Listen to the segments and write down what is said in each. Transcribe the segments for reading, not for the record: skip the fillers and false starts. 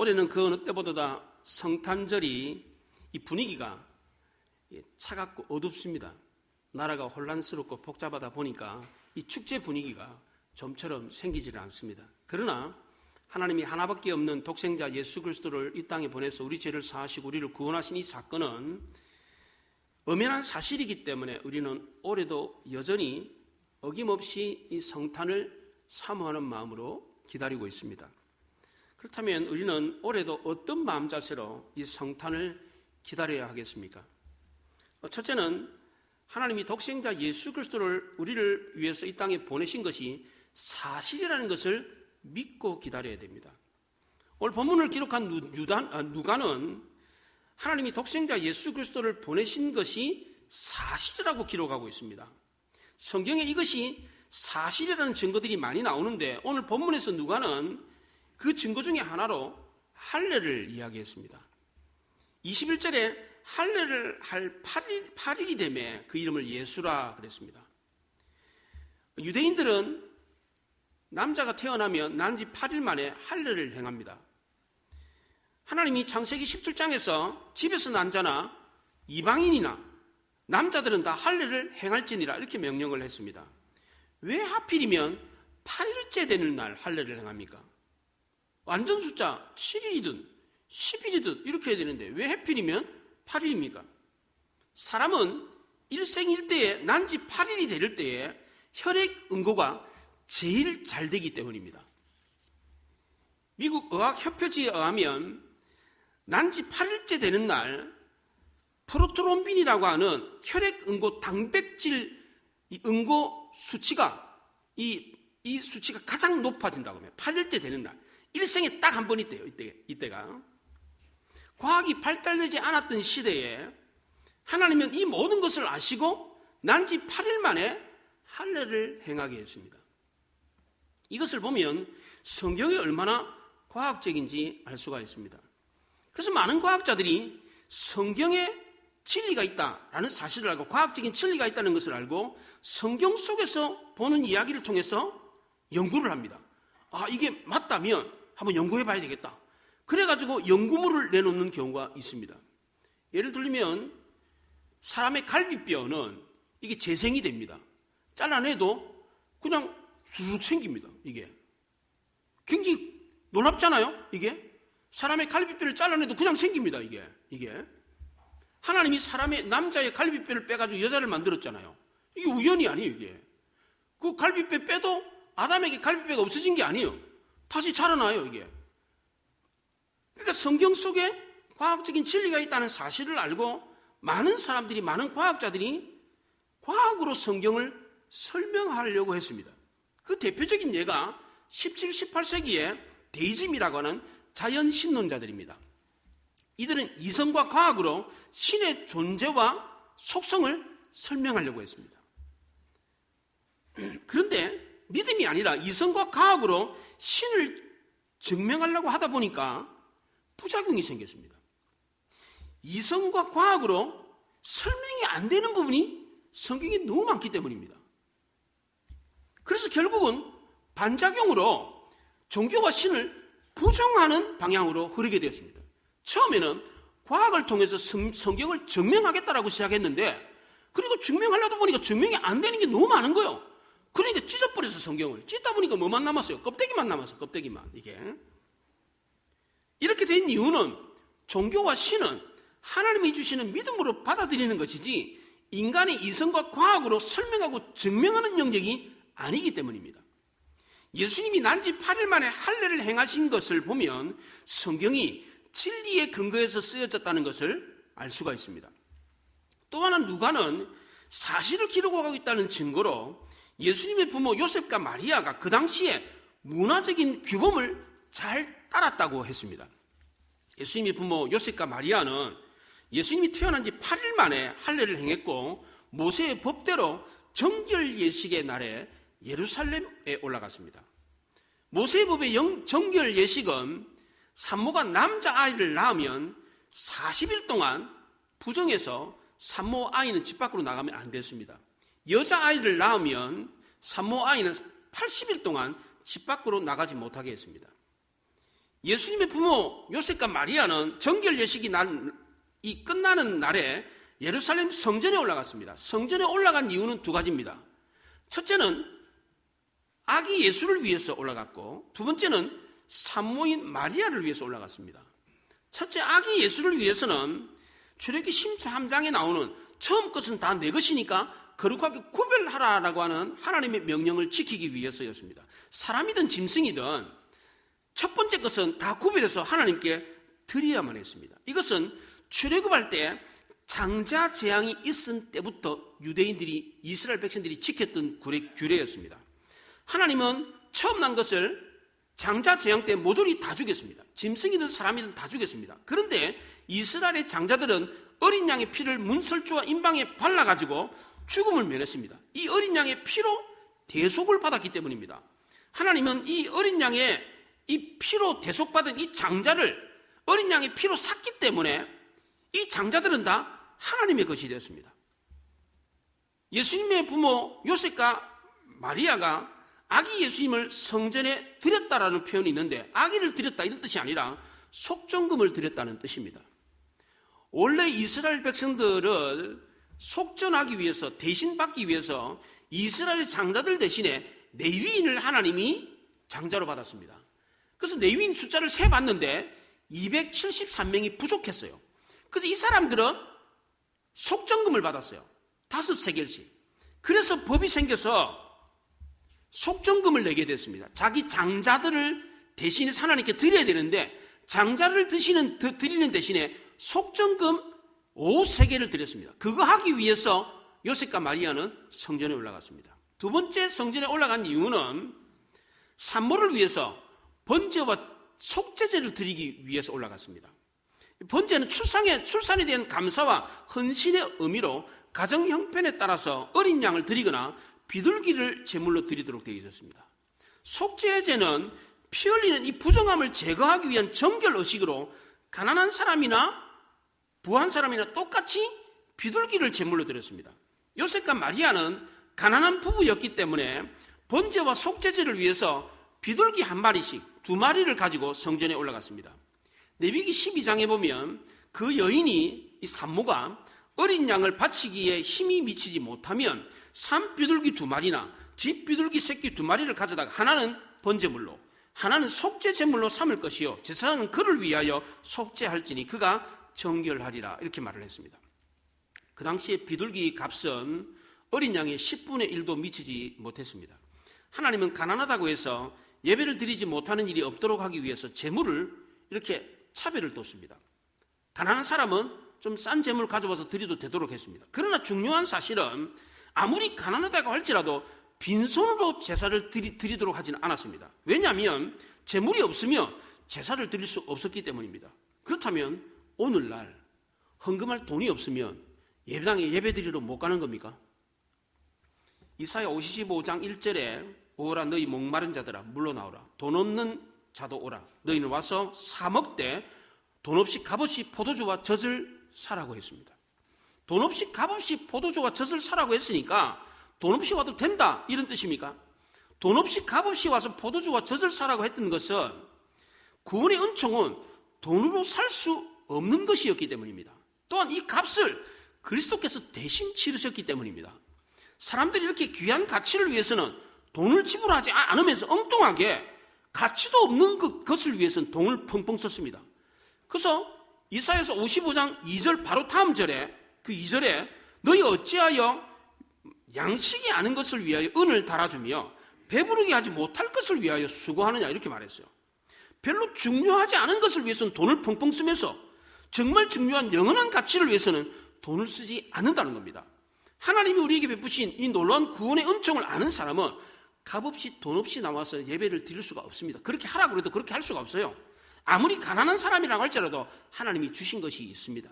올해는 그 어느 때보다 성탄절이 이 분위기가 차갑고 어둡습니다. 나라가 혼란스럽고 복잡하다 보니까 이 축제 분위기가 좀처럼 생기지를 않습니다. 그러나 하나님이 하나밖에 없는 독생자 예수 그리스도를 이 땅에 보내서 우리 죄를 사하시고 우리를 구원하신 이 사건은 엄연한 사실이기 때문에 우리는 올해도 여전히 어김없이 이 성탄을 사모하는 마음으로 기다리고 있습니다. 그렇다면 우리는 올해도 어떤 마음 자세로 이 성탄을 기다려야 하겠습니까? 첫째는 하나님이 독생자 예수 그리스도를 우리를 위해서 이 땅에 보내신 것이 사실이라는 것을 믿고 기다려야 됩니다. 오늘 본문을 기록한 누가는 하나님이 독생자 예수 그리스도를 보내신 것이 사실이라고 기록하고 있습니다. 성경에 이것이 사실이라는 증거들이 많이 나오는데 오늘 본문에서 누가는 그 증거 중에 하나로 할례를 이야기했습니다. 21절에 할례를 할 8일이 되매 그 이름을 예수라 그랬습니다. 유대인들은 남자가 태어나면 난 지 8일 만에 할례를 행합니다. 하나님이 창세기 17장에서 집에서 난 자나 이방인이나 남자들은 다 할례를 행할지니라 이렇게 명령을 했습니다. 왜 하필이면 8일째 되는 날 할례를 행합니까? 완전 숫자 7일이든 10일이든 이렇게 해야 되는데 왜 하필이면 8일입니까? 사람은 일생일대에 난지 8일이 될 때에 혈액 응고가 제일 잘 되기 때문입니다. 미국 의학협회지에 의하면 난지 8일째 되는 날 프로트롬빈이라고 하는 혈액 응고 단백질 응고 수치가 이 수치가 가장 높아진다고 합니다. 8일째 되는 날. 일생에 딱 한 번 있대요. 이때가. 과학이 발달되지 않았던 시대에 하나님은 이 모든 것을 아시고 난지 8일 만에 할례를 행하게 했습니다. 이것을 보면 성경이 얼마나 과학적인지 알 수가 있습니다. 그래서 많은 과학자들이 성경에 진리가 있다라는 사실을 알고 과학적인 진리가 있다는 것을 알고 성경 속에서 보는 이야기를 통해서 연구를 합니다. 이게 맞다면 한번 연구해 봐야 되겠다. 그래가지고 연구물을 내놓는 경우가 있습니다. 예를 들면 사람의 갈비뼈는 이게 재생이 됩니다. 잘라내도 그냥 쑥 생깁니다. 이게 굉장히 놀랍잖아요. 이게 사람의 갈비뼈를 잘라내도 그냥 생깁니다. 이게 하나님이 남자의 갈비뼈를 빼가지고 여자를 만들었잖아요. 이게 우연이 아니에요. 이게 그 갈비뼈 빼도 아담에게 갈비뼈가 없어진 게 아니에요. 다시 자라나요. 이게 그러니까 성경 속에 과학적인 진리가 있다는 사실을 알고 많은 사람들이 많은 과학자들이 과학으로 성경을 설명하려고 했습니다. 그 대표적인 예가 17, 18세기에 데이즘이라고 하는 자연신론자들입니다. 이들은 이성과 과학으로 신의 존재와 속성을 설명하려고 했습니다. 그런데 믿음이 아니라 이성과 과학으로 신을 증명하려고 하다 보니까 부작용이 생겼습니다. 이성과 과학으로 설명이 안 되는 부분이 성경에 너무 많기 때문입니다. 그래서 결국은 반작용으로 종교와 신을 부정하는 방향으로 흐르게 되었습니다. 처음에는 과학을 통해서 성경을 증명하겠다라고 시작했는데 그리고 증명하려다 보니까 증명이 안 되는 게 너무 많은 거예요. 그러니까 찢어버려서 성경을 찢다 보니까 뭐만 남았어요? 껍데기만 남았어요. 껍데기만. 이렇게 된 이유는 종교와 신은 하나님이 주시는 믿음으로 받아들이는 것이지 인간의 이성과 과학으로 설명하고 증명하는 영역이 아니기 때문입니다. 예수님이 난지 8일 만에 할례를 행하신 것을 보면 성경이 진리의 근거에서 쓰여졌다는 것을 알 수가 있습니다. 또 하나 누가는 사실을 기록하고 있다는 증거로 예수님의 부모 요셉과 마리아가 그 당시에 문화적인 규범을 잘 따랐다고 했습니다. 예수님의 부모 요셉과 마리아는 예수님이 태어난 지 8일 만에 할례를 행했고 모세의 법대로 정결 예식의 날에 예루살렘에 올라갔습니다. 모세의 법의 정결 예식은 산모가 남자아이를 낳으면 40일 동안 부정해서 산모 아이는 집 밖으로 나가면 안 됐습니다. 여자아이를 낳으면 산모 아이는 80일 동안 집 밖으로 나가지 못하게 했습니다. 예수님의 부모 요셉과 마리아는 정결 예식이 끝나는 날에 예루살렘 성전에 올라갔습니다. 성전에 올라간 이유는 두 가지입니다. 첫째는 아기 예수를 위해서 올라갔고, 두 번째는 산모인 마리아를 위해서 올라갔습니다. 첫째, 아기 예수를 위해서는 출애굽기 13장에 나오는 처음 것은 다 내 것이니까 거룩하게 구별하라라고 하는 하나님의 명령을 지키기 위해서였습니다. 사람이든 짐승이든 첫 번째 것은 다 구별해서 하나님께 드려야만 했습니다. 이것은 출애굽할 때 장자 재앙이 있은 때부터 유대인들이, 이스라엘 백성들이 지켰던 규례였습니다. 하나님은 처음 난 것을 장자 재앙 때 모조리 다 죽였습니다. 짐승이든 사람이든 다 죽였습니다. 그런데 이스라엘의 장자들은 어린 양의 피를 문설주와 임방에 발라가지고 죽음을 면했습니다. 이 어린 양의 피로 대속을 받았기 때문입니다. 하나님은 이 어린 양의 이 피로 대속받은 이 장자를 어린 양의 피로 샀기 때문에 이 장자들은 다 하나님의 것이 되었습니다. 예수님의 부모 요셉과 마리아가 아기 예수님을 성전에 드렸다라는 표현이 있는데, 아기를 드렸다 이런 뜻이 아니라 속전금을 드렸다는 뜻입니다. 원래 이스라엘 백성들을 속전하기 위해서, 대신 받기 위해서 이스라엘 장자들 대신에 레위인을 하나님이 장자로 받았습니다. 그래서 레위인 숫자를 세봤는데 273명이 부족했어요. 그래서 이 사람들은 속전금을 받았어요. 5세겔씩. 그래서 법이 생겨서 속전금을 내게 됐습니다. 자기 장자들을 대신해서 하나님께 드려야 되는데, 장자를 드리는 대신에 속전금 5세겔을 드렸습니다. 그거 하기 위해서 요셉과 마리아는 성전에 올라갔습니다. 두 번째 성전에 올라간 이유는 산모를 위해서 번제와 속죄제를 드리기 위해서 올라갔습니다. 번제는 출산에 대한 감사와 헌신의 의미로 가정 형편에 따라서 어린 양을 드리거나 비둘기를 제물로 드리도록 되어 있었습니다. 속죄제는 피 흘리는 이 부정함을 제거하기 위한 정결 의식으로 가난한 사람이나 부한 사람이나 똑같이 비둘기를 제물로 드렸습니다. 요셉과 마리아는 가난한 부부였기 때문에 번제와 속죄제를 위해서 비둘기 한 마리씩, 2마리를 가지고 성전에 올라갔습니다. 레위기 12장에 보면 그 여인이, 이 산모가 어린 양을 바치기에 힘이 미치지 못하면 산비둘기 2마리나 집비둘기 새끼 2마리를 가져다가 하나는 번제물로, 하나는 속죄 제물로 삼을 것이요 제사장은 그를 위하여 속죄할지니 그가 정결하리라, 이렇게 말을 했습니다. 그 당시에 비둘기 값은 어린 양의 10분의 1도 미치지 못했습니다. 하나님은 가난하다고 해서 예배를 드리지 못하는 일이 없도록 하기 위해서 제물을 이렇게 차별을 뒀습니다. 가난한 사람은 좀 싼 제물 가져와서 드려도 되도록 했습니다. 그러나 중요한 사실은 아무리 가난하다고 할지라도 빈손으로 제사를 드리도록 하지는 않았습니다. 왜냐하면 제물이 없으면 제사를 드릴 수 없었기 때문입니다. 그렇다면 오늘날 헌금할 돈이 없으면 예배당에 예배 드리러 못 가는 겁니까? 이사야 55장 1절에 오라 너희 목마른 자들아 물러나오라, 돈 없는 자도 오라, 너희는 와서 사 먹되 돈 없이 값없이 포도주와 젖을 사라고 했습니다. 돈 없이 값없이 포도주와 젖을 사라고 했으니까 돈 없이 와도 된다, 이런 뜻입니까? 돈 없이 값없이 와서 포도주와 젖을 사라고 했던 것은 구원의 은총은 돈으로 살 수 없는 것이었기 때문입니다. 또한 이 값을 그리스도께서 대신 치르셨기 때문입니다. 사람들이 이렇게 귀한 가치를 위해서는 돈을 지불하지 않으면서 엉뚱하게 가치도 없는 것을 위해서는 돈을 펑펑 썼습니다. 그래서 이사야서 55장 2절 바로 다음 절에, 그 2절에 너희 어찌하여 양식이 아는 것을 위하여 은을 달아주며 배부르게 하지 못할 것을 위하여 수고하느냐, 이렇게 말했어요. 별로 중요하지 않은 것을 위해서는 돈을 펑펑 쓰면서 정말 중요한 영원한 가치를 위해서는 돈을 쓰지 않는다는 겁니다. 하나님이 우리에게 베푸신 이 놀라운 구원의 은총을 아는 사람은 값없이 돈 없이 나와서 예배를 드릴 수가 없습니다. 그렇게 하라고 해도 그렇게 할 수가 없어요. 아무리 가난한 사람이라고 할지라도 하나님이 주신 것이 있습니다.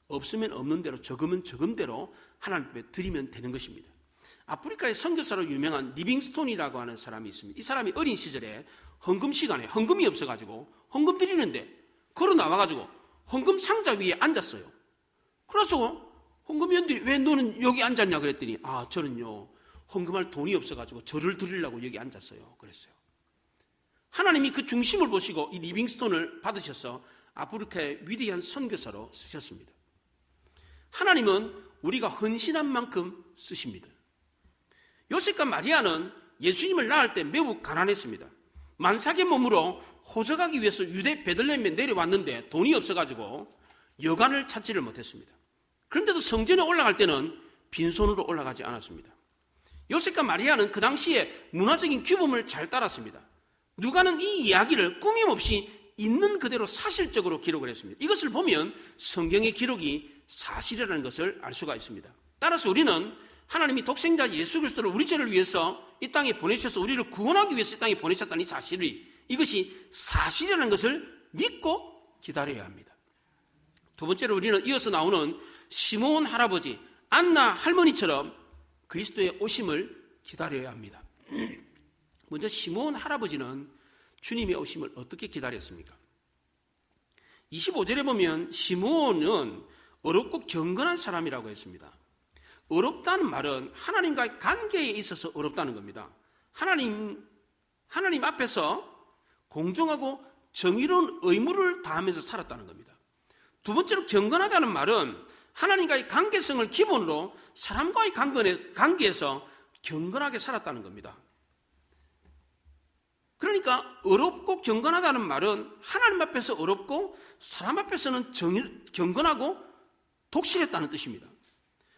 없으면 없는 대로, 적으면 적은 대로 하나님 앞에 드리면 되는 것입니다. 아프리카의 선교사로 유명한 리빙스톤이라고 하는 사람이 있습니다. 이 사람이 어린 시절에 헌금 시간에 헌금이 없어가지고 헌금 드리는데 걸어 나와가지고 헌금 상자 위에 앉았어요. 그래서 헌금위원들이 왜 너는 여기 앉았냐 그랬더니 저는요 헌금할 돈이 없어가지고 절을 드리려고 여기 앉았어요, 그랬어요. 하나님이 그 중심을 보시고 이 리빙스톤을 받으셔서 아프리카의 위대한 선교사로 쓰셨습니다. 하나님은 우리가 헌신한 만큼 쓰십니다. 요셉과 마리아는 예수님을 낳을 때 매우 가난했습니다. 만삭의 몸으로 호적하기 위해서 유대 베들레헴에 내려왔는데 돈이 없어가지고 여관을 찾지를 못했습니다. 그런데도 성전에 올라갈 때는 빈손으로 올라가지 않았습니다. 요셉과 마리아는 그 당시에 문화적인 규범을 잘 따랐습니다. 누가는 이 이야기를 꾸밈없이 있는 그대로 사실적으로 기록을 했습니다. 이것을 보면 성경의 기록이 사실이라는 것을 알 수가 있습니다. 따라서 우리는 하나님이 독생자 예수 그리스도를 우리 죄를 위해서 이 땅에 보내주셔서 우리를 구원하기 위해서 이 땅에 보내셨다는 이 사실이, 이것이 사실이라는 것을 믿고 기다려야 합니다. 두 번째로 우리는 이어서 나오는 시므온 할아버지, 안나 할머니처럼 그리스도의 오심을 기다려야 합니다. 먼저 시므온 할아버지는 주님의 오심을 어떻게 기다렸습니까? 25절에 보면 시므온은 어렵고 경건한 사람이라고 했습니다. 어렵다는 말은 하나님과의 관계에 있어서 어렵다는 겁니다. 하나님 앞에서 공정하고 정의로운 의무를 다하면서 살았다는 겁니다. 두 번째로 경건하다는 말은 하나님과의 관계성을 기본으로 사람과의 관계에서 경건하게 살았다는 겁니다. 그러니까 어렵고 경건하다는 말은 하나님 앞에서 어렵고 사람 앞에서는 경건하고 독실했다는 뜻입니다.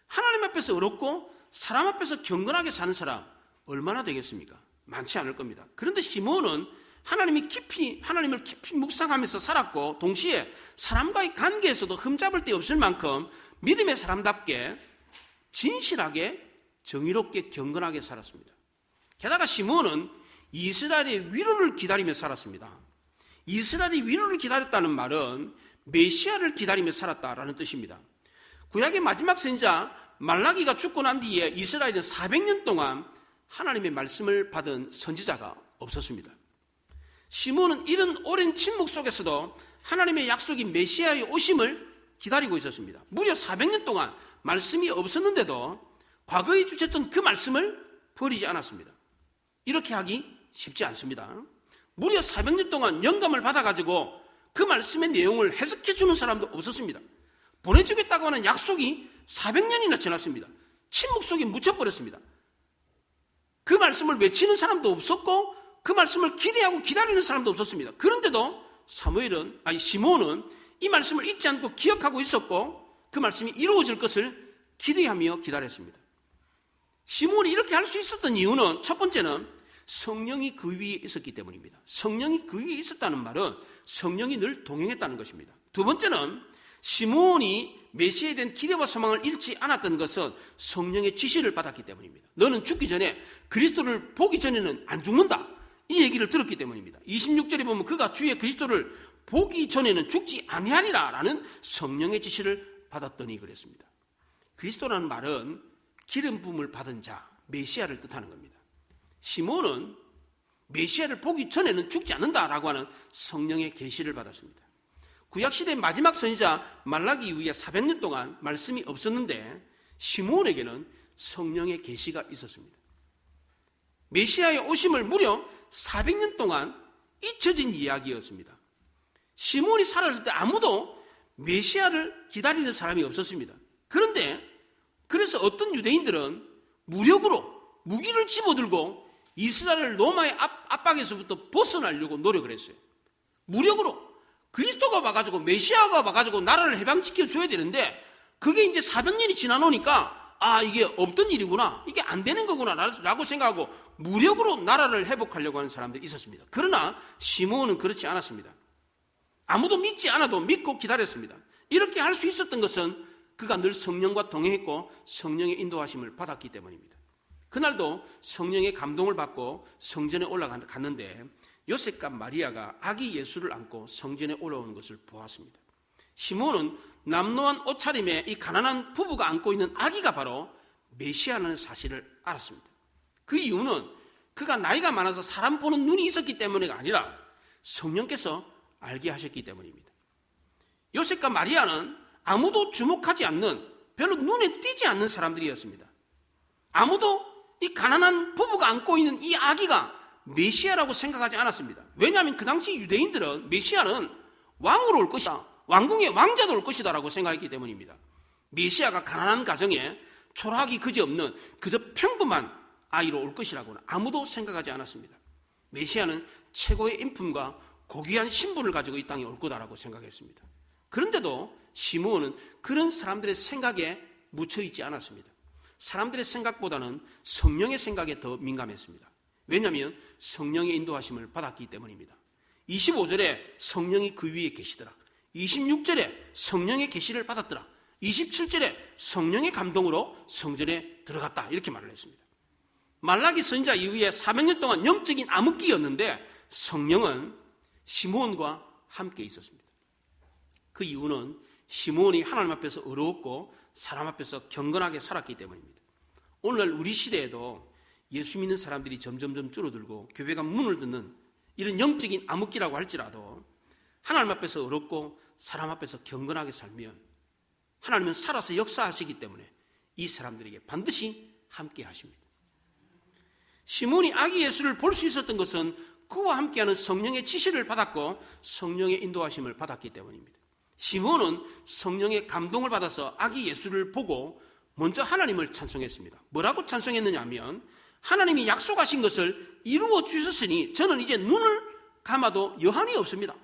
하나님 앞에서 어렵고 사람 앞에서 경건하게 사는 사람 얼마나 되겠습니까? 많지 않을 겁니다. 그런데 시므온은 하나님을 깊이 묵상하면서 살았고, 동시에 사람과의 관계에서도 흠잡을 데 없을 만큼 믿음의 사람답게 진실하게 정의롭게 경건하게 살았습니다. 게다가 시므온은 이스라엘의 위로를 기다리며 살았습니다. 이스라엘의 위로를 기다렸다는 말은 메시아를 기다리며 살았다라는 뜻입니다. 구약의 마지막 선지자 말라기가 죽고 난 뒤에 이스라엘은 400년 동안 하나님의 말씀을 받은 선지자가 없었습니다. 시므온은 이런 오랜 침묵 속에서도 하나님의 약속인 메시아의 오심을 기다리고 있었습니다. 무려 400년 동안 말씀이 없었는데도 과거에 주셨던 그 말씀을 버리지 않았습니다. 이렇게 하기 쉽지 않습니다. 무려 400년 동안 영감을 받아가지고 그 말씀의 내용을 해석해 주는 사람도 없었습니다. 보내주겠다고 하는 약속이 400년이나 지났습니다. 침묵 속에 묻혀버렸습니다. 그 말씀을 외치는 사람도 없었고 그 말씀을 기대하고 기다리는 사람도 없었습니다. 그런데도 시므온은 이 말씀을 잊지 않고 기억하고 있었고 그 말씀이 이루어질 것을 기대하며 기다렸습니다. 시므온이 이렇게 할 수 있었던 이유는 첫 번째는 성령이 그 위에 있었기 때문입니다. 성령이 그 위에 있었다는 말은 성령이 늘 동행했다는 것입니다. 두 번째는 시므온이 메시아에 대한 기대와 소망을 잃지 않았던 것은 성령의 지시를 받았기 때문입니다. 너는 죽기 전에 그리스도를 보기 전에는 안 죽는다, 이 얘기를 들었기 때문입니다. 26절에 보면 그가 주의 그리스도를 보기 전에는 죽지 아니하리라 라는 성령의 지시를 받았더니 그랬습니다. 그리스도라는 말은 기름 부음을 받은 자, 메시아를 뜻하는 겁니다. 시므온은 메시아를 보기 전에는 죽지 않는다라고 하는 성령의 계시를 받았습니다. 구약시대의 마지막 선지자 말라기 이후에 400년 동안 말씀이 없었는데 시므온에게는 성령의 계시가 있었습니다. 메시아의 오심을 무려 400년 동안 잊혀진 이야기였습니다. 시므온이 살았을 때 아무도 메시아를 기다리는 사람이 없었습니다. 그래서 어떤 유대인들은 무력으로 무기를 집어들고 이스라엘을 로마의 압박에서부터 벗어나려고 노력을 했어요. 무력으로 그리스도가 와가지고 메시아가 와가지고 나라를 해방시켜 줘야 되는데 그게 이제 400년이 지나노니까 이게 없던 일이구나, 이게 안 되는 거구나 라고 생각하고 무력으로 나라를 회복하려고 하는 사람들이 있었습니다. 그러나 시므온은 그렇지 않았습니다. 아무도 믿지 않아도 믿고 기다렸습니다. 이렇게 할 수 있었던 것은 그가 늘 성령과 동행했고 성령의 인도하심을 받았기 때문입니다. 그날도 성령의 감동을 받고 성전에 올라갔는데 요셉과 마리아가 아기 예수를 안고 성전에 올라오는 것을 보았습니다. 시므온은 남노한 옷차림에 이 가난한 부부가 안고 있는 아기가 바로 메시아라는 사실을 알았습니다. 그 이유는 그가 나이가 많아서 사람 보는 눈이 있었기 때문이가 아니라 성령께서 알게 하셨기 때문입니다. 요셉과 마리아는 아무도 주목하지 않는, 별로 눈에 띄지 않는 사람들이었습니다. 아무도 이 가난한 부부가 안고 있는 이 아기가 메시아라고 생각하지 않았습니다. 왜냐하면 그 당시 유대인들은 메시아는 왕으로 올 것이다, 왕궁의 왕자도 올 것이다 라고 생각했기 때문입니다. 메시아가 가난한 가정에 초라하기 그지없는 그저 평범한 아이로 올 것이라고는 아무도 생각하지 않았습니다. 메시아는 최고의 인품과 고귀한 신분을 가지고 이 땅에 올 거다라고 생각했습니다. 그런데도 시므온은 그런 사람들의 생각에 묻혀있지 않았습니다. 사람들의 생각보다는 성령의 생각에 더 민감했습니다. 왜냐하면 성령의 인도하심을 받았기 때문입니다. 25절에 성령이 그 위에 계시더라, 26절에 성령의 계시를 받았더라, 27절에 성령의 감동으로 성전에 들어갔다, 이렇게 말을 했습니다. 말라기 선지자 이후에 400년 동안 영적인 암흑기였는데 성령은 시므온과 함께 있었습니다. 그 이유는 시므온이 하나님 앞에서 의로웠고 사람 앞에서 경건하게 살았기 때문입니다. 오늘날 우리 시대에도 예수 믿는 사람들이 점점점 줄어들고 교회가 문을 닫는 이런 영적인 암흑기라고 할지라도 하나님 앞에서 의롭고 사람 앞에서 경건하게 살면 하나님은 살아서 역사하시기 때문에 이 사람들에게 반드시 함께 하십니다. 시므온이 아기 예수를 볼 수 있었던 것은 그와 함께하는 성령의 지시를 받았고 성령의 인도하심을 받았기 때문입니다. 시므온은 성령의 감동을 받아서 아기 예수를 보고 먼저 하나님을 찬송했습니다. 뭐라고 찬송했느냐 하면 하나님이 약속하신 것을 이루어 주셨으니 저는 이제 눈을 감아도 여한이 없습니다.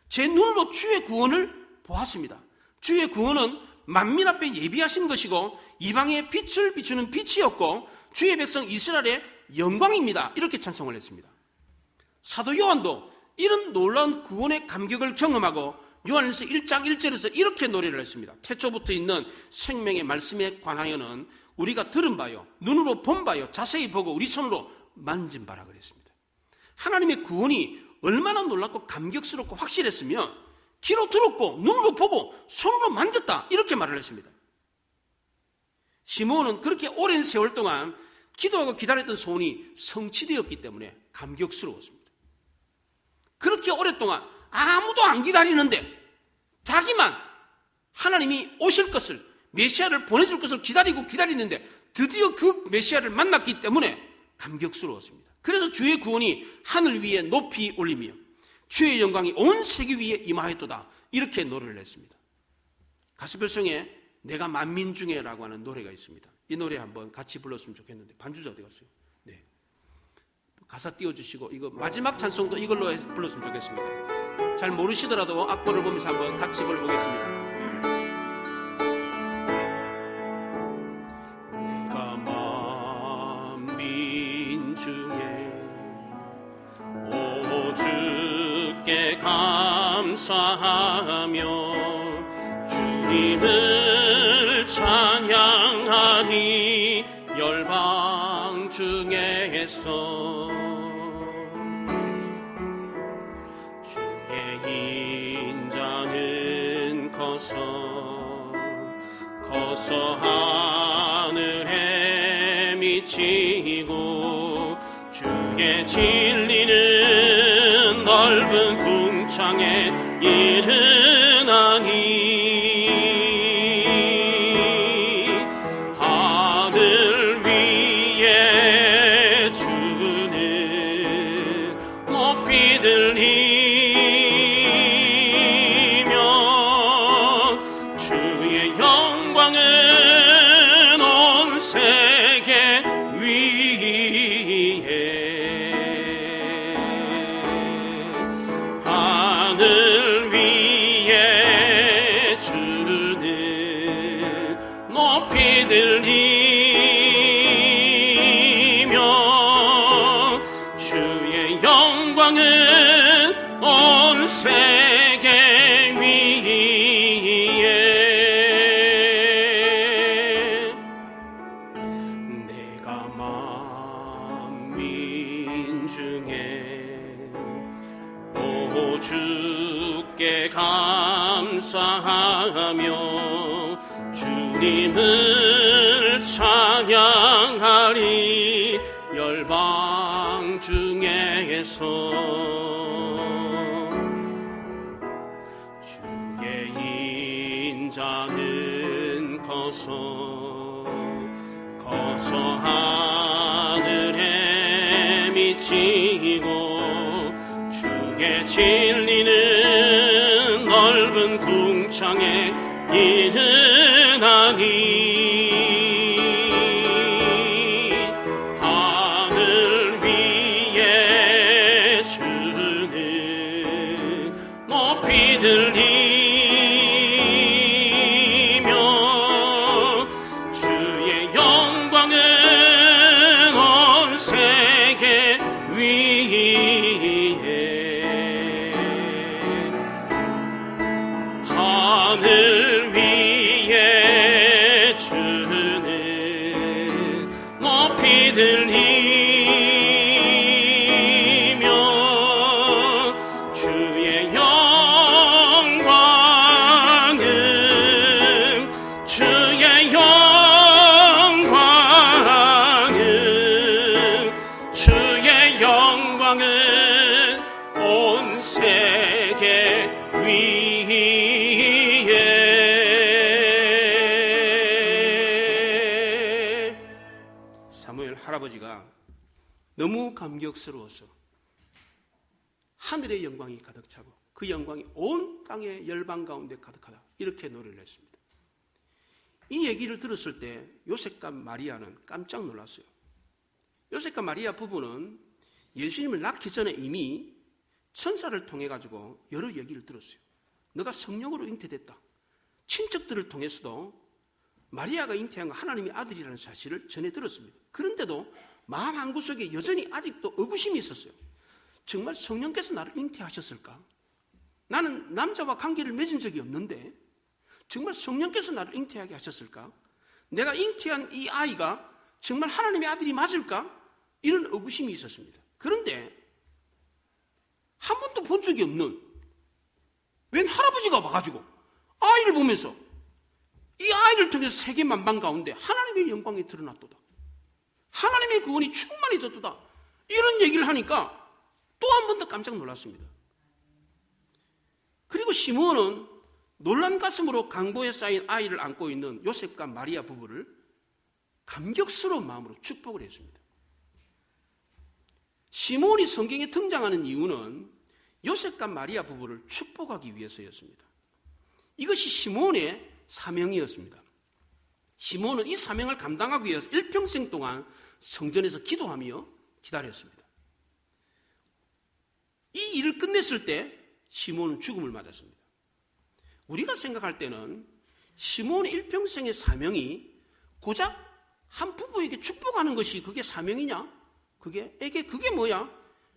제 눈으로 주의 구원을 보았습니다. 주의 구원은 만민 앞에 예비하신 것이고 이방의 빛을 비추는 빛이었고 주의 백성 이스라엘의 영광입니다. 이렇게 찬송을 했습니다. 사도 요한도 이런 놀라운 구원의 감격을 경험하고 요한일서 1장 1절에서 이렇게 노래를 했습니다. 태초부터 있는 생명의 말씀에 관하여는 우리가 들은 바요, 눈으로 본 바요, 자세히 보고 우리 손으로 만진 바라 그랬습니다. 하나님의 구원이 얼마나 놀랍고 감격스럽고 확실했으면 귀로 들었고 눈으로 보고 손으로 만졌다, 이렇게 말을 했습니다. 시므온은 그렇게 오랜 세월 동안 기도하고 기다렸던 소원이 성취되었기 때문에 감격스러웠습니다. 그렇게 오랫동안 아무도 안 기다리는데 자기만 하나님이 오실 것을, 메시아를 보내줄 것을 기다리는데 드디어 그 메시아를 만났기 때문에 감격스러웠습니다. 그래서 주의 구원이 하늘 위에 높이 올리며 주의 영광이 온 세계 위에 임하였도다, 이렇게 노래를 했습니다. 가스펠성에 내가 만민 중에라고 하는 노래가 있습니다. 이 노래 한번 같이 불렀으면 좋겠는데 반주자 어디 갔어요? 네, 가사 띄워주시고 이거 마지막 찬송도 이걸로 불렀으면 좋겠습니다. 잘 모르시더라도 악보를 보면서 한번 같이 불러보겠습니다. 내가 만민 중에 오 주께 감사하며 주님을 찬양하리 열방 중에서 주의 인자는 커서 하늘에 미치고 주의 진리는 넓은 궁창에 이르나니 하늘 위에 주는 높이 들리며 주의 영광은 온 세계 위에 하늘 위에 주는 높이 들리며 주의 영광은 온 세계 위에 내가 만민 중에 오 주께 감사하며 주님을 찬양하리 열방 중에서 주의 인자는 커서 하늘에 미치 진리는 넓은 궁창에 이르나니 하늘 위에 주는 높이 들리며 주의 영광은 온 세계 위에 하늘 위에 주는 높이 들리며 주의 영광은 온 세계 위에. 사무엘 할아버지가 너무 감격스러워서 하늘의 영광이 가득 차고 그 영광이 온 땅의 열방 가운데 가득하다, 이렇게 노래를 했습니다. 이 얘기를 들었을 때 요셉과 마리아는 깜짝 놀랐어요. 요셉과 마리아 부부는 예수님을 낳기 전에 이미 천사를 통해 가지고 여러 얘기를 들었어요. 너가 성령으로 잉태됐다. 친척들을 통해서도 마리아가 잉태한 건 하나님의 아들이라는 사실을 전해 들었습니다. 그런데도 마음 한구석에 여전히 아직도 의구심이 있었어요. 정말 성령께서 나를 잉태하셨을까? 나는 남자와 관계를 맺은 적이 없는데 정말 성령께서 나를 잉태하게 하셨을까? 내가 잉태한 이 아이가 정말 하나님의 아들이 맞을까? 이런 의구심이 있었습니다. 그런데 한 번도 본 적이 없는 웬 할아버지가 와가지고 아이를 보면서 이 아이를 통해서 세계 만방 가운데 하나님의 영광이 드러났도다, 하나님의 구원이 충만해졌도다, 이런 얘기를 하니까 또 한 번 더 깜짝 놀랐습니다. 그리고 시므온은 놀란 가슴으로 강보에 쌓인 아이를 안고 있는 요셉과 마리아 부부를 감격스러운 마음으로 축복을 했습니다. 시므온이 성경에 등장하는 이유는 요셉과 마리아 부부를 축복하기 위해서였습니다. 이것이 시므온의 사명이었습니다. 시므온은 이 사명을 감당하기 위해서 일평생 동안 성전에서 기도하며 기다렸습니다. 이 일을 끝냈을 때 시므온은 죽음을 맞았습니다. 우리가 생각할 때는 시므온의 일평생의 사명이 고작 한 부부에게 축복하는 것이 그게 사명이냐? 그게 뭐야?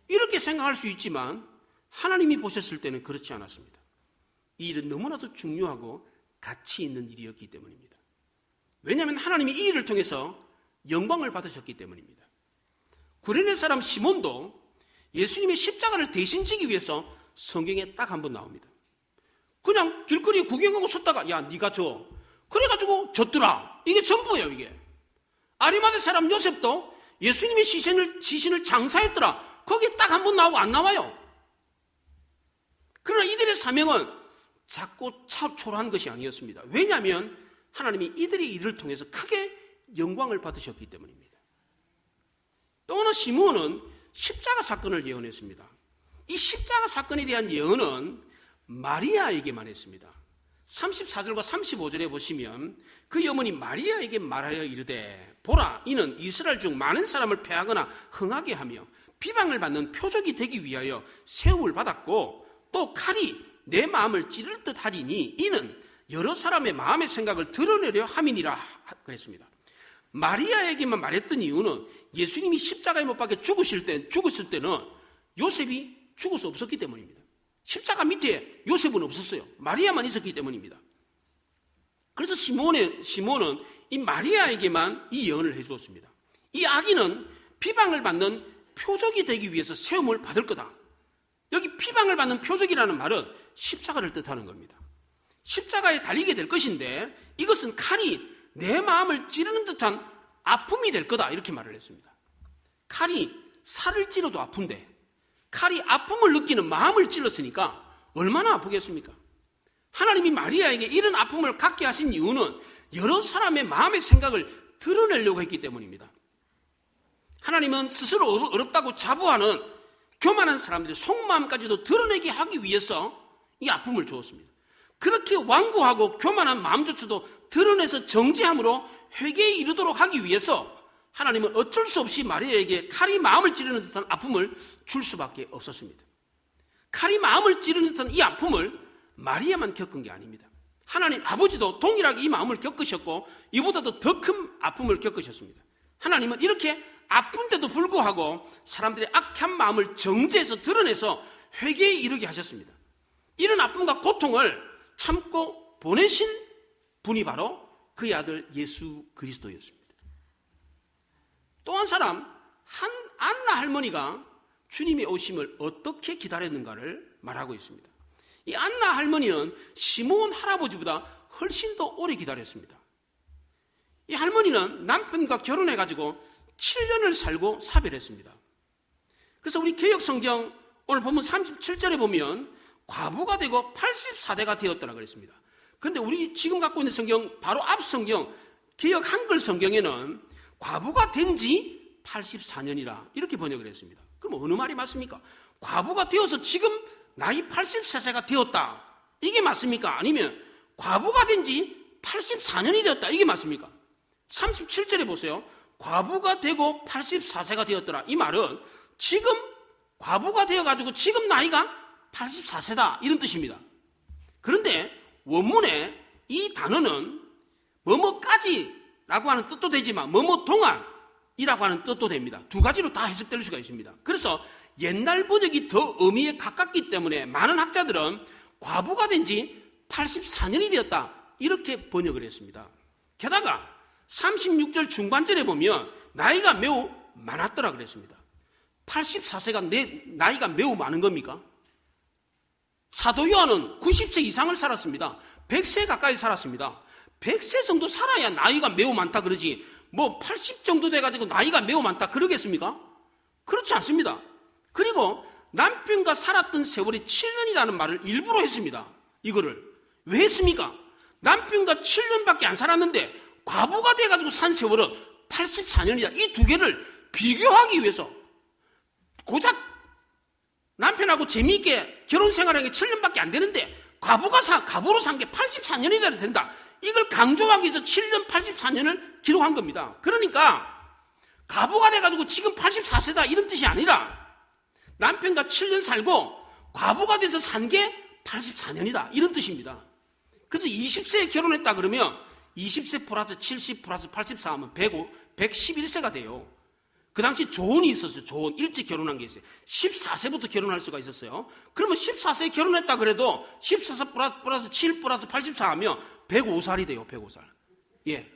이렇게 생각할 수 있지만 하나님이 보셨을 때는 그렇지 않았습니다. 이 일은 너무나도 중요하고 가치 있는 일이었기 때문입니다. 왜냐하면 하나님이 이 일을 통해서 영광을 받으셨기 때문입니다. 구레네 사람 시몬도 예수님의 십자가를 대신 지기 위해서 성경에 딱 한 번 나옵니다. 그냥 길거리에 구경하고 섰다가 야 네가 져, 그래가지고 졌더라. 이게 전부예요. 이게 아리마대 사람 요셉도 예수님의 시신을 장사했더라. 거기에 딱 한 번 나오고 안 나와요. 그러나 이들의 사명은 작고 초라한 것이 아니었습니다. 왜냐하면 하나님이 이들의 일을 통해서 크게 영광을 받으셨기 때문입니다. 또 하나 시므온은 십자가 사건을 예언했습니다. 이 십자가 사건에 대한 예언은 마리아에게만 했습니다. 34절과 35절에 보시면 그 어머니 마리아에게 말하여 이르되 보라, 이는 이스라엘 중 많은 사람을 패하거나 흥하게 하며 비방을 받는 표적이 되기 위하여 세움을 받았고 또 칼이 내 마음을 찌를 듯 하리니 이는 여러 사람의 마음의 생각을 드러내려 함이니라 그랬습니다. 마리아에게만 말했던 이유는 예수님이 십자가에 못 박혀 죽었을 때는 요셉이 죽을 수 없었기 때문입니다. 십자가 밑에 요셉은 없었어요. 마리아만 있었기 때문입니다. 그래서 시몬은 이 마리아에게만 이 예언을 해주었습니다. 이 아기는 비방을 받는 표적이 되기 위해서 세움을 받을 거다. 여기 비방을 받는 표적이라는 말은 십자가를 뜻하는 겁니다. 십자가에 달리게 될 것인데 이것은 칼이 내 마음을 찌르는 듯한 아픔이 될 거다, 이렇게 말을 했습니다. 칼이 살을 찌러도 아픈데 칼이 아픔을 느끼는 마음을 찔렀으니까 얼마나 아프겠습니까? 하나님이 마리아에게 이런 아픔을 갖게 하신 이유는 여러 사람의 마음의 생각을 드러내려고 했기 때문입니다. 하나님은 스스로 어렵다고 자부하는 교만한 사람들의 속마음까지도 드러내게 하기 위해서 이 아픔을 주었습니다. 그렇게 완고하고 교만한 마음조차도 드러내서 정죄함으로 회개에 이르도록 하기 위해서 하나님은 어쩔 수 없이 마리아에게 칼이 마음을 찌르는 듯한 아픔을 줄 수밖에 없었습니다. 칼이 마음을 찌르는 듯한 이 아픔을 마리아만 겪은 게 아닙니다. 하나님 아버지도 동일하게 이 마음을 겪으셨고 이보다도 더 큰 아픔을 겪으셨습니다. 하나님은 이렇게 아픈데도 불구하고 사람들의 악한 마음을 정죄해서 드러내서 회개에 이르게 하셨습니다. 이런 아픔과 고통을 참고 보내신 분이 바로 그의 아들 예수 그리스도였습니다. 또 한 사람, 한 안나 할머니가 주님의 오심을 어떻게 기다렸는가를 말하고 있습니다. 이 안나 할머니는 시므온 할아버지보다 훨씬 더 오래 기다렸습니다. 이 할머니는 남편과 결혼해가지고 7년을 살고 사별했습니다. 그래서 우리 개역성경 오늘 본문 37절에 보면 과부가 되고 84대가 되었더라 그랬습니다. 그런데 우리 지금 갖고 있는 성경 바로 앞 성경 개역 한글 성경에는 과부가 된 지 84년이라 이렇게 번역을 했습니다. 그럼 어느 말이 맞습니까? 과부가 되어서 지금 나이 83세가 되었다, 이게 맞습니까? 아니면 과부가 된 지 84년이 되었다, 이게 맞습니까? 37절에 보세요. 과부가 되고 84세가 되었더라. 이 말은 지금 과부가 되어가지고 지금 나이가 84세다 이런 뜻입니다. 그런데 원문에 이 단어는 뭐뭐까지라고 하는 뜻도 되지만 뭐뭐 동안이라고 하는 뜻도 됩니다. 두 가지로 다 해석될 수가 있습니다. 그래서 옛날 번역이 더 의미에 가깝기 때문에 많은 학자들은 과부가 된 지 84년이 되었다 이렇게 번역을 했습니다. 게다가 36절 중반절에 보면 나이가 매우 많았더라 그랬습니다. 84세가 내 나이가 매우 많은 겁니까? 사도 요한은 90세 이상을 살았습니다. 100세 가까이 살았습니다. 100세 정도 살아야 나이가 매우 많다 그러지 뭐 80 정도 돼가지고 나이가 매우 많다 그러겠습니까? 그렇지 않습니다. 그리고 남편과 살았던 세월이 7년이라는 말을 일부러 했습니다. 이거를 왜 했습니까? 남편과 7년밖에 안 살았는데 과부가 돼가지고 산 세월은 84년이다. 이 두 개를 비교하기 위해서 고작 남편하고 재미있게 결혼 생활하는 게 7년밖에 안 되는데 과부로 산 게 84년이 된다. 이걸 강조하기 위해서 7년 84년을 기록한 겁니다. 그러니까 과부가 돼가지고 지금 84세다 이런 뜻이 아니라 남편과 7년 살고 과부가 돼서 산 게 84년이다 이런 뜻입니다. 그래서 20세에 결혼했다 그러면 20세 플러스 70 플러스 84 하면 111세가 돼요. 그 당시 조혼이 있었어요. 조혼. 일찍 결혼한 게 있어요. 14세부터 결혼할 수가 있었어요. 그러면 14세에 결혼했다 그래도 14세 플러스 7 플러스 84 하면 105살이 돼요. 105살. 예.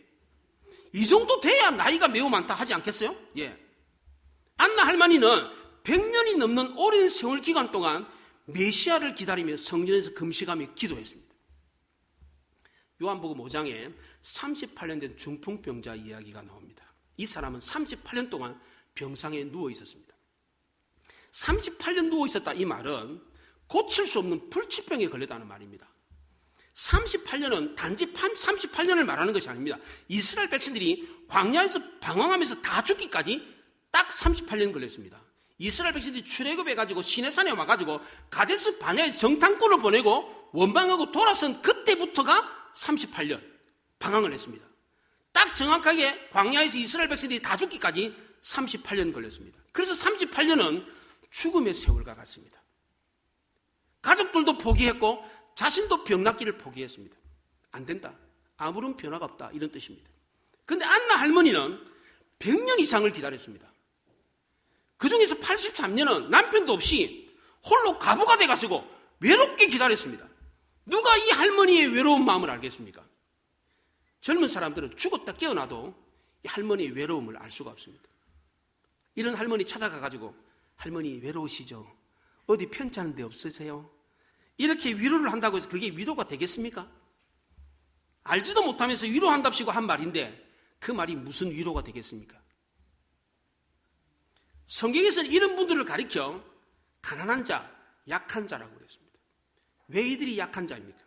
이 정도 돼야 나이가 매우 많다 하지 않겠어요? 예. 안나 할머니는 100년이 넘는 오랜 세월 기간 동안 메시아를 기다리며 성전에서 금식하며 기도했습니다. 요한복음 5장에 38년 된 중풍병자 이야기가 나옵니다. 이 사람은 38년 동안 병상에 누워 있었습니다. 38년 누워 있었다 이 말은 고칠 수 없는 불치병에 걸렸다는 말입니다. 38년은 단지 38년을 말하는 것이 아닙니다. 이스라엘 백성들이 광야에서 방황하면서 다 죽기까지 딱 38년 걸렸습니다. 이스라엘 백성들이 출애굽해가지고 시내산에 와가지고 가데스 바네아에 정탐꾼을 보내고 원방하고 돌아선 그때부터가 38년 방황을 했습니다. 딱 정확하게 광야에서 이스라엘 백성들이 다 죽기까지 38년 걸렸습니다. 그래서 38년은 죽음의 세월과 같습니다. 가족들도 포기했고 자신도 병낫기를 포기했습니다. 안 된다. 아무런 변화가 없다. 이런 뜻입니다. 그런데 안나 할머니는 100년 이상을 기다렸습니다. 그 중에서 83년은 남편도 없이 홀로 과부가 돼가지고 외롭게 기다렸습니다. 누가 이 할머니의 외로운 마음을 알겠습니까? 젊은 사람들은 죽었다 깨어나도 이 할머니의 외로움을 알 수가 없습니다. 이런 할머니 찾아가가지고 할머니 외로우시죠? 어디 편찮은 데 없으세요? 이렇게 위로를 한다고 해서 그게 위로가 되겠습니까? 알지도 못하면서 위로한답시고 한 말인데 그 말이 무슨 위로가 되겠습니까? 성경에서는 이런 분들을 가리켜 가난한 자, 약한 자라고 그랬습니다. 왜 이들이 약한 자입니까?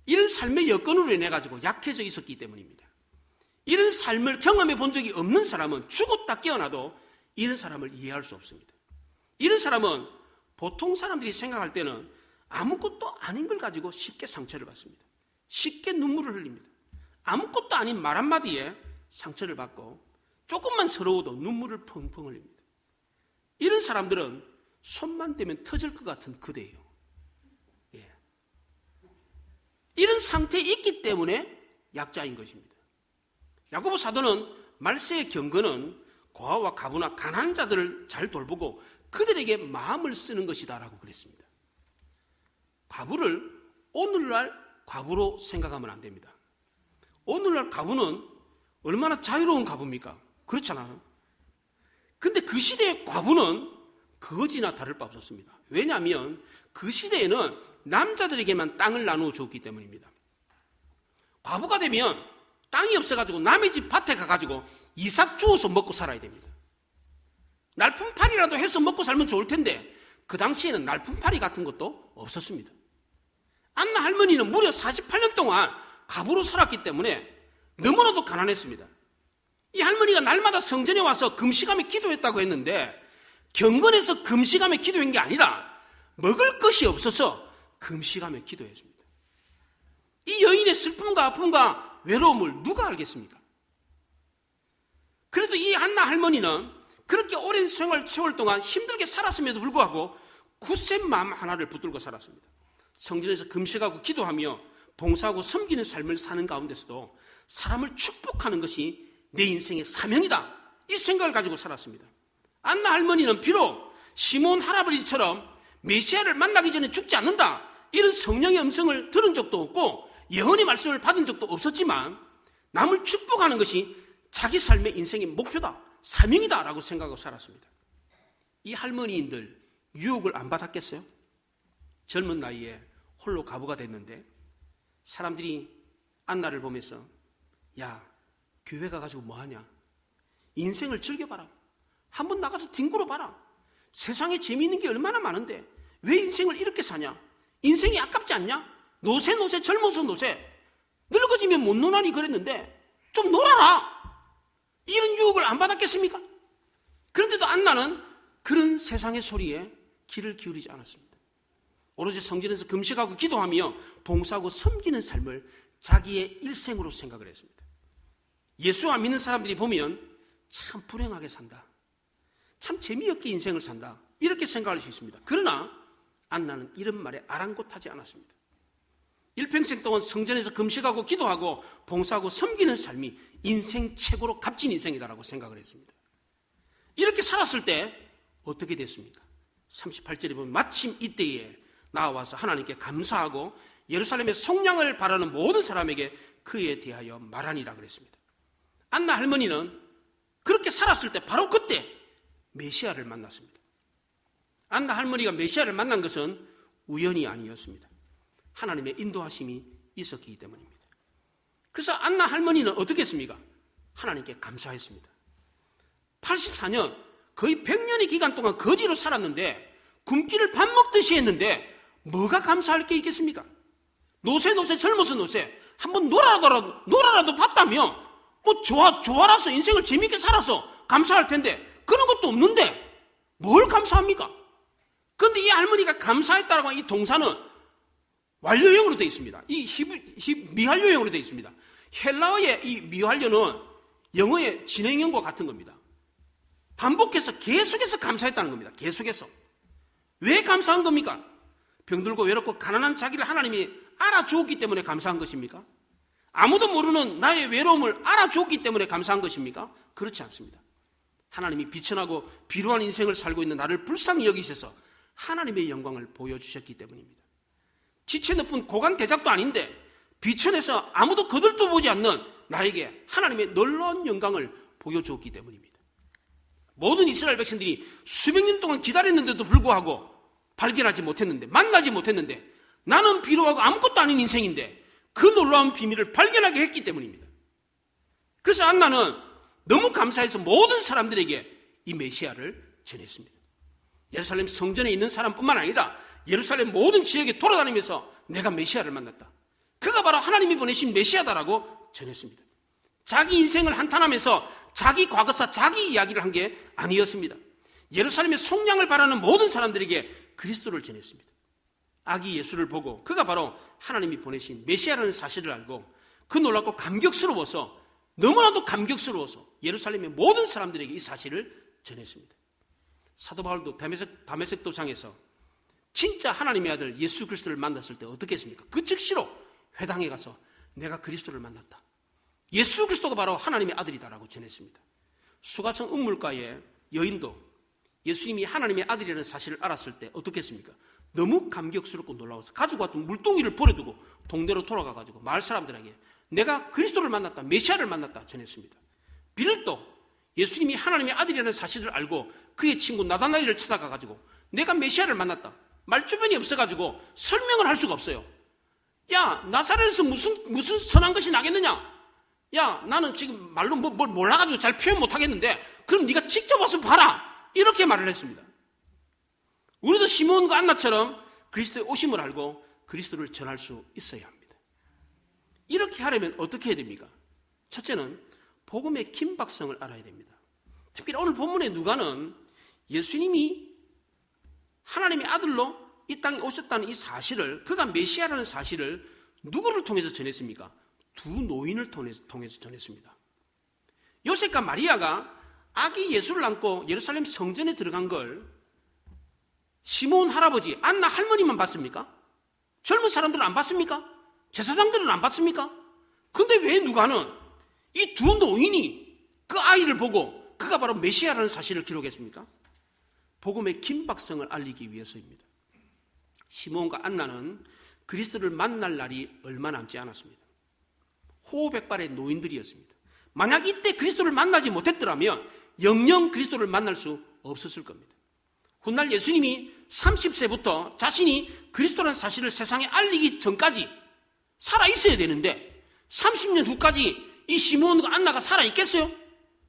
이런 삶의 여건으로 인해 가지고 약해져 있었기 때문입니다. 이런 삶을 경험해 본 적이 없는 사람은 죽었다 깨어나도 이런 사람을 이해할 수 없습니다. 이런 사람은 보통 사람들이 생각할 때는 아무것도 아닌 걸 가지고 쉽게 상처를 받습니다. 쉽게 눈물을 흘립니다. 아무것도 아닌 말 한마디에 상처를 받고 조금만 서러워도 눈물을 펑펑 흘립니다. 이런 사람들은 손만 대면 터질 것 같은 그대예요. 예. 이런 상태에 있기 때문에 약자인 것입니다. 야고보 사도는 말세의 경건은 고아와 과부나 가난한 자들을 잘 돌보고 그들에게 마음을 쓰는 것이다 라고 그랬습니다. 과부를 오늘날 과부로 생각하면 안 됩니다. 오늘날 과부는 얼마나 자유로운 과부입니까? 그렇잖아요. 근데 그 시대의 과부는 거지나 다를 바 없었습니다. 왜냐하면 그 시대에는 남자들에게만 땅을 나누어 줬기 때문입니다. 과부가 되면 땅이 없어가지고 남의 집 밭에 가가지고 이삭 주워서 먹고 살아야 됩니다. 날품팔이라도 해서 먹고 살면 좋을 텐데 그 당시에는 날품팔이 같은 것도 없었습니다. 안나 할머니는 무려 48년 동안 과부로 살았기 때문에 너무나도 가난했습니다. 이 할머니가 날마다 성전에 와서 금식하며 기도했다고 했는데 경건에서 금식하며 기도한 게 아니라 먹을 것이 없어서 금식하며 기도했습니다. 이 여인의 슬픔과 아픔과 외로움을 누가 알겠습니까? 그래도 이 안나 할머니는 그렇게 오랜 세월 동안 힘들게 살았음에도 불구하고 굳센 마음 하나를 붙들고 살았습니다. 성전에서 금식하고 기도하며 봉사하고 섬기는 삶을 사는 가운데서도 사람을 축복하는 것이 내 인생의 사명이다, 이 생각을 가지고 살았습니다. 안나 할머니는 비록 시몬 할아버지처럼 메시아를 만나기 전에 죽지 않는다, 이런 성령의 음성을 들은 적도 없고 예언의 말씀을 받은 적도 없었지만 남을 축복하는 것이 자기 삶의 인생의 목표다, 사명이다 라고 생각하고 살았습니다. 이 할머니인들 유혹을 안 받았겠어요? 젊은 나이에 홀로 과부가 됐는데 사람들이 안나를 보면서 야, 교회 가가지고 뭐하냐? 인생을 즐겨봐라. 한번 나가서 뒹굴어봐라. 세상에 재미있는 게 얼마나 많은데 왜 인생을 이렇게 사냐? 인생이 아깝지 않냐? 노세 젊어서 노세. 늙어지면 못 노나니 그랬는데 좀 놀아라. 이런 유혹을 안 받았겠습니까? 그런데도 안나는 그런 세상의 소리에 귀를 기울이지 않았습니다. 오로지 성전에서 금식하고 기도하며 봉사하고 섬기는 삶을 자기의 일생으로 생각을 했습니다. 예수 안 믿는 사람들이 보면 참 불행하게 산다, 참 재미없게 인생을 산다, 이렇게 생각할 수 있습니다. 그러나 안나는 이런 말에 아랑곳하지 않았습니다. 일평생 동안 성전에서 금식하고 기도하고 봉사하고 섬기는 삶이 인생 최고로 값진 인생이다라고 생각을 했습니다. 이렇게 살았을 때 어떻게 됐습니까? 38절에 보면 마침 이때에 나와서 하나님께 감사하고 예루살렘의 속량을 바라는 모든 사람에게 그에 대하여 말하니라 그랬습니다. 안나 할머니는 그렇게 살았을 때 바로 그때 메시아를 만났습니다. 안나 할머니가 메시아를 만난 것은 우연이 아니었습니다. 하나님의 인도하심이 있었기 때문입니다. 그래서 안나 할머니는 어떻게 했습니까? 하나님께 감사했습니다. 84년, 거의 100년의 기간 동안 거지로 살았는데 굶기를 밥 먹듯이 했는데 뭐가 감사할 게 있겠습니까? 노세 젊어서 노세. 한번 놀아라도 봤다며 뭐 좋아라서 인생을 재미있게 살아서 감사할 텐데 그런 것도 없는데 뭘 감사합니까? 그런데 이 할머니가 감사했다라고 하는 이 동사는 완료형으로 되어 있습니다. 이 미완료형으로 되어 있습니다. 헬라어의 이 미완료는 영어의 진행형과 같은 겁니다. 반복해서 계속해서 감사했다는 겁니다. 계속해서. 왜 감사한 겁니까? 병들고 외롭고 가난한 자기를 하나님이 알아주었기 때문에 감사한 것입니까? 아무도 모르는 나의 외로움을 알아주었기 때문에 감사한 것입니까? 그렇지 않습니다. 하나님이 비천하고 비루한 인생을 살고 있는 나를 불쌍히 여기셔서 하나님의 영광을 보여주셨기 때문입니다. 지체 높은 고관 대작도 아닌데 비천해서 아무도 거들떠 보지 않는 나에게 하나님의 놀라운 영광을 보여주었기 때문입니다. 모든 이스라엘 백성들이 수백 년 동안 기다렸는데도 불구하고 발견하지 못했는데, 만나지 못했는데 나는 비루하고 아무것도 아닌 인생인데 그 놀라운 비밀을 발견하게 했기 때문입니다. 그래서 안나는 너무 감사해서 모든 사람들에게 이 메시아를 전했습니다. 예루살렘 성전에 있는 사람뿐만 아니라 예루살렘 모든 지역에 돌아다니면서 내가 메시아를 만났다, 그가 바로 하나님이 보내신 메시아다라고 전했습니다. 자기 인생을 한탄하면서 자기 과거사, 자기 이야기를 한 게 아니었습니다. 예루살렘의 속량을 바라는 모든 사람들에게 그리스도를 전했습니다. 아기 예수를 보고 그가 바로 하나님이 보내신 메시아라는 사실을 알고 그 놀랍고 감격스러워서, 너무나도 감격스러워서 예루살렘의 모든 사람들에게 이 사실을 전했습니다. 사도 바울도 다메섹 도상에서 진짜 하나님의 아들 예수 그리스도를 만났을 때 어떻게 했습니까? 그 즉시로 회당에 가서 내가 그리스도를 만났다, 예수 그리스도가 바로 하나님의 아들이다라고 전했습니다. 수가성 은물가의 여인도 예수님이 하나님의 아들이라는 사실을 알았을 때 어떻게 했습니까? 너무 감격스럽고 놀라워서 가지고 왔던 물동이를 버려두고 동네로 돌아가가지고 마을 사람들에게 내가 그리스도를 만났다, 메시아를 만났다 전했습니다. 빌립도 예수님이 하나님의 아들이라는 사실을 알고 그의 친구 나다나엘을 찾아가가지고 내가 메시아를 만났다, 말주변이 없어가지고 설명을 할 수가 없어요. 야, 나사렛에서 무슨 선한 것이 나겠느냐? 야, 나는 지금 말로 뭘 몰라가지고 잘 표현 못하겠는데 그럼 네가 직접 와서 봐라, 이렇게 말을 했습니다. 우리도 시몬과 안나처럼 그리스도의 오심을 알고 그리스도를 전할 수 있어야 합니다. 이렇게 하려면 어떻게 해야 됩니까? 첫째는 복음의 긴박성을 알아야 됩니다. 특별히 오늘 본문의 누가는 예수님이 하나님의 아들로 이 땅에 오셨다는 이 사실을, 그가 메시아라는 사실을 누구를 통해서 전했습니까? 두 노인을 통해서 전했습니다. 요셉과 마리아가 아기 예수를 안고 예루살렘 성전에 들어간 걸 시몬 할아버지, 안나 할머니만 봤습니까? 젊은 사람들은 안 봤습니까? 제사장들은 안 봤습니까? 근데 왜 누가는 이 두 노인이 그 아이를 보고 그가 바로 메시아라는 사실을 기록했습니까? 복음의 긴박성을 알리기 위해서입니다. 시몬과 안나는 그리스도를 만날 날이 얼마 남지 않았습니다. 호흡백발의 노인들이었습니다. 만약 이때 그리스도를 만나지 못했더라면 영영 그리스도를 만날 수 없었을 겁니다. 훗날 예수님이 30세부터 자신이 그리스도라는 사실을 세상에 알리기 전까지 살아있어야 되는데 30년 후까지 이 시몬과 안나가 살아있겠어요?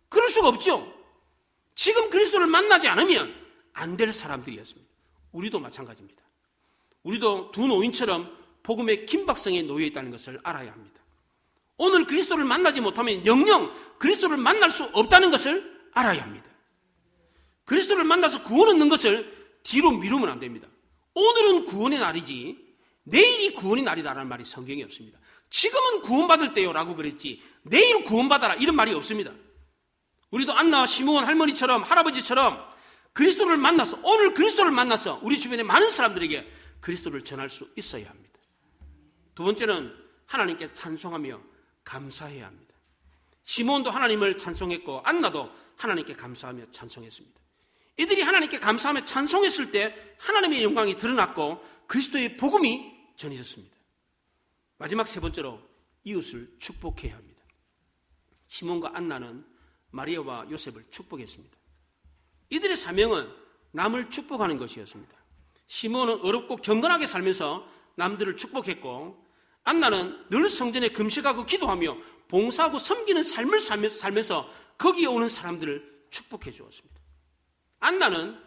그럴 수가 없죠. 지금 그리스도를 만나지 않으면 안 될 사람들이었습니다. 우리도 마찬가지입니다. 우리도 두 노인처럼 복음의 긴박성에 놓여 있다는 것을 알아야 합니다. 오늘 그리스도를 만나지 못하면 영영 그리스도를 만날 수 없다는 것을 알아야 합니다. 그리스도를 만나서 구원 얻는 것을 뒤로 미루면 안 됩니다. 오늘은 구원의 날이지 내일이 구원의 날이다라는 말이 성경에 없습니다. 지금은 구원받을 때요 라고 그랬지 내일 구원받아라 이런 말이 없습니다. 우리도 안나와 시몬 할머니처럼 할아버지처럼 그리스도를 만나서, 오늘 그리스도를 만나서 우리 주변의 많은 사람들에게 그리스도를 전할 수 있어야 합니다. 두 번째는 하나님께 찬송하며 감사해야 합니다. 시몬도 하나님을 찬송했고 안나도 하나님께 감사하며 찬송했습니다. 이들이 하나님께 감사하며 찬송했을 때 하나님의 영광이 드러났고 그리스도의 복음이 전해졌습니다. 마지막 세 번째로 이웃을 축복해야 합니다. 시몬과 안나는 마리아와 요셉을 축복했습니다. 이들의 사명은 남을 축복하는 것이었습니다. 시몬은 어렵고 경건하게 살면서 남들을 축복했고 안나는 늘 성전에 금식하고 기도하며 봉사하고 섬기는 삶을 살면서 거기에 오는 사람들을 축복해 주었습니다. 안나는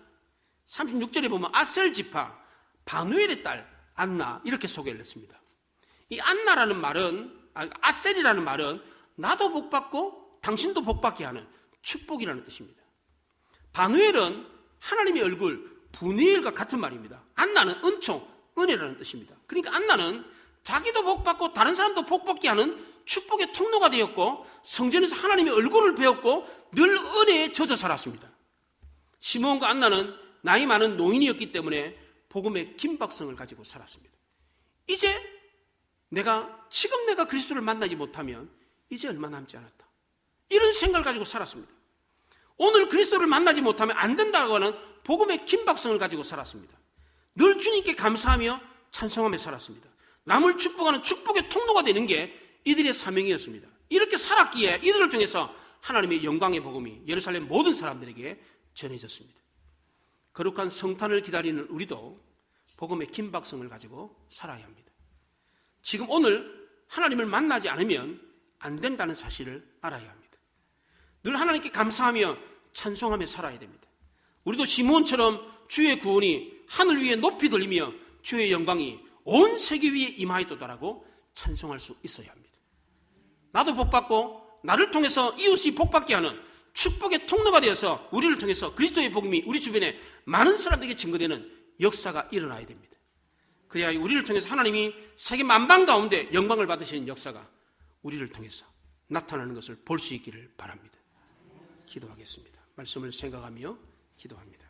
36절에 보면 아셀 지파 바누엘의 딸 안나 이렇게 소개를 했습니다. 이 안나라는 말은, 아셀이라는 말은 나도 복받고 당신도 복받게 하는 축복이라는 뜻입니다. 바누엘은 하나님의 얼굴 분이엘과 같은 말입니다. 안나는 은총, 은혜라는 뜻입니다. 그러니까 안나는 자기도 복받고 다른 사람도 복받게 하는 축복의 통로가 되었고 성전에서 하나님의 얼굴을 배웠고 늘 은혜에 젖어 살았습니다. 시몬과 안나는 나이 많은 노인이었기 때문에 복음의 긴박성을 가지고 살았습니다. 지금 내가 그리스도를 만나지 못하면 이제 얼마 남지 않았다, 이런 생각을 가지고 살았습니다. 오늘 그리스도를 만나지 못하면 안 된다고 하는 복음의 긴박성을 가지고 살았습니다. 늘 주님께 감사하며 찬송하며 살았습니다. 남을 축복하는 축복의 통로가 되는 게 이들의 사명이었습니다. 이렇게 살았기에 이들을 통해서 하나님의 영광의 복음이 예루살렘 모든 사람들에게 전해졌습니다. 거룩한 성탄을 기다리는 우리도 복음의 긴박성을 가지고 살아야 합니다. 지금 오늘 하나님을 만나지 않으면 안 된다는 사실을 알아야 합니다. 늘 하나님께 감사하며 찬송하며 살아야 됩니다. 우리도 시몬처럼 주의 구원이 하늘 위에 높이 들리며 주의 영광이 온 세계 위에 임하였도다라고 찬송할 수 있어야 합니다. 나도 복받고 나를 통해서 이웃이 복받게 하는 축복의 통로가 되어서 우리를 통해서 그리스도의 복음이 우리 주변에 많은 사람들에게 증거되는 역사가 일어나야 됩니다. 그래야 우리를 통해서 하나님이 세계 만방 가운데 영광을 받으시는 역사가 우리를 통해서 나타나는 것을 볼 수 있기를 바랍니다. 기도하겠습니다. 말씀을 생각하며 기도합니다.